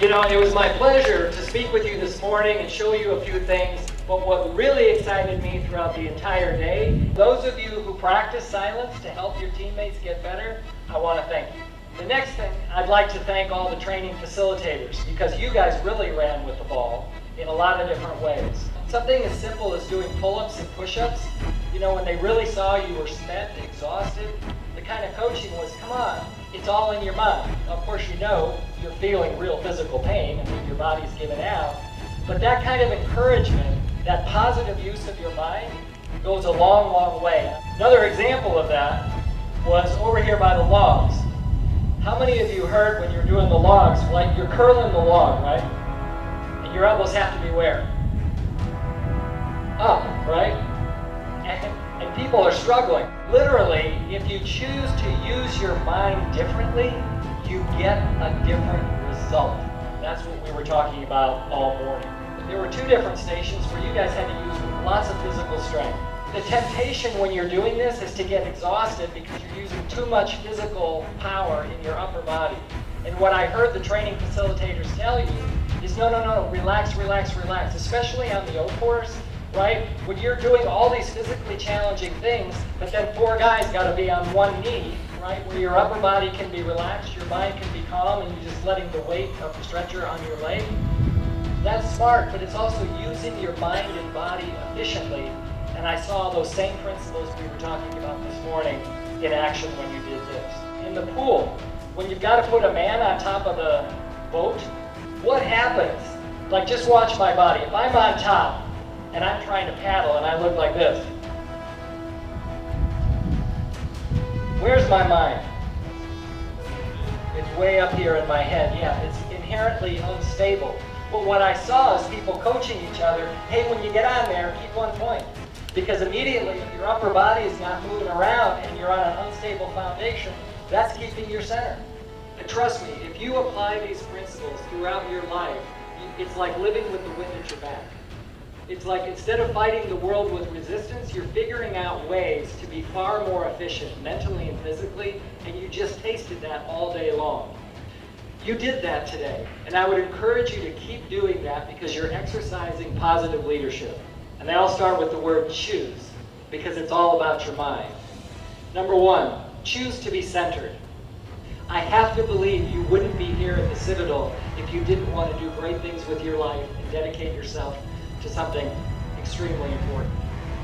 You know, it was my pleasure to speak with you this morning and show you a few things, but what really excited me throughout the entire day, those of you who practice silence to help your teammates get better, I want to thank you. The next thing, I'd like to thank all the training facilitators, because you guys really ran with the ball in a lot of different ways. Something as simple as doing pull-ups and push-ups, you know, when they really saw you were spent, exhausted, the kind of coaching was, come on, it's all in your mind. Of course, you know you're feeling real physical pain and your body's giving out, but that kind of encouragement, that positive use of your mind, goes a long, long way. Another example of that was over here by the logs. How many of you heard when you're doing the logs, like you're curling the log, right? And your elbows have to be where? Up, right? And people are struggling. Literally, if you choose to use your mind differently, you get a different result. That's what we were talking about all morning. There were two different stations where you guys had to use lots of physical strength. The temptation when you're doing this is to get exhausted because you're using too much physical power in your upper body. And what I heard the training facilitators tell you is no, relax, relax, relax, especially on the O course. Right? When you're doing all these physically challenging things, but then four guys got to be on one knee, right? Where your upper body can be relaxed, your mind can be calm, and you're just letting the weight of the stretcher on your leg. That's smart, but it's also using your mind and body efficiently. And I saw those same principles we were talking about this morning in action when you did this. In the pool, when you've got to put a man on top of the boat, what happens? Like, just watch my body. If I'm on top, and I'm trying to paddle and I look like this. Where's my mind? It's way up here in my head. Yeah, it's inherently unstable. But what I saw is people coaching each other, hey, when you get on there, keep one point. Because immediately, if your upper body is not moving around and you're on an unstable foundation, that's keeping your center. And trust me, if you apply these principles throughout your life, it's like living with the wind at your back. It's like instead of fighting the world with resistance, you're figuring out ways to be far more efficient mentally and physically, and you just tasted that all day long. You did that today, and I would encourage you to keep doing that because you're exercising positive leadership. And they all start with the word choose, because it's all about your mind. Number one, choose to be centered. I have to believe you wouldn't be here at the Citadel if you didn't want to do great things with your life and dedicate yourself to something extremely important,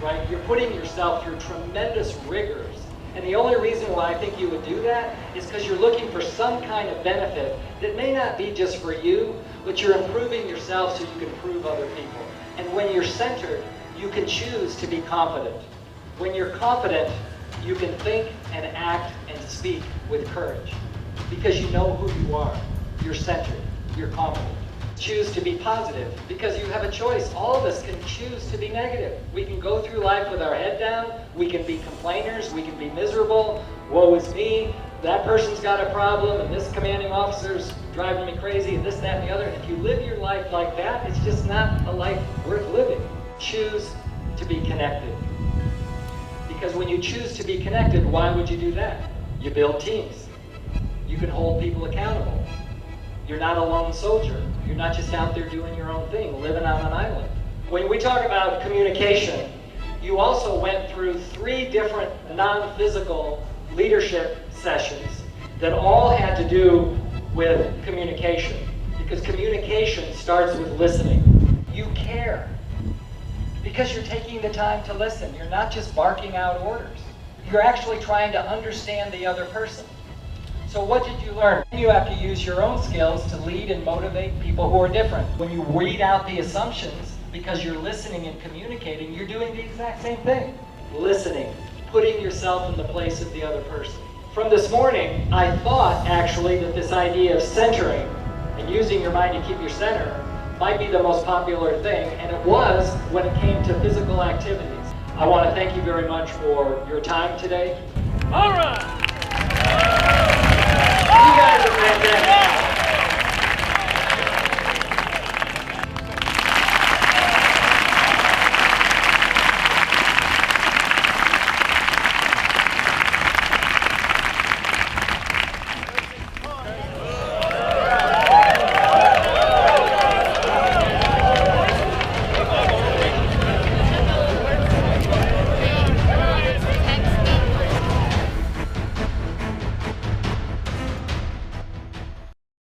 right? You're putting yourself through tremendous rigors, and the only reason why I think you would do that is because you're looking for some kind of benefit that may not be just for you, but you're improving yourself so you can improve other people. And when you're centered, you can choose to be confident. When you're confident, you can think and act and speak with courage because you know who you are. You're centered, you're confident. Choose to be positive because you have a choice. All of us can choose to be negative. We can go through life with our head down. We can be complainers. We can be miserable. Woe is me. That person's got a problem and this commanding officer's driving me crazy and this, that, and the other. If you live your life like that, it's just not a life worth living. Choose to be connected. Because when you choose to be connected, why would you do that? You build teams. You can hold people accountable. You're not a lone soldier. You're not just out there doing your own thing, living on an island. When we talk about communication, you also went through 3 different non-physical leadership sessions that all had to do with communication. Because communication starts with listening. You care. Because you're taking the time to listen. You're not just barking out orders. You're actually trying to understand the other person. So what did you learn? You have to use your own skills to lead and motivate people who are different. When you weed out the assumptions, because you're listening and communicating, you're doing the exact same thing. Listening, putting yourself in the place of the other person. From this morning, I thought actually that this idea of centering and using your mind to keep your center might be the most popular thing, and it was when it came to physical activities. I want to thank you very much for your time today. All right. You guys are fantastic.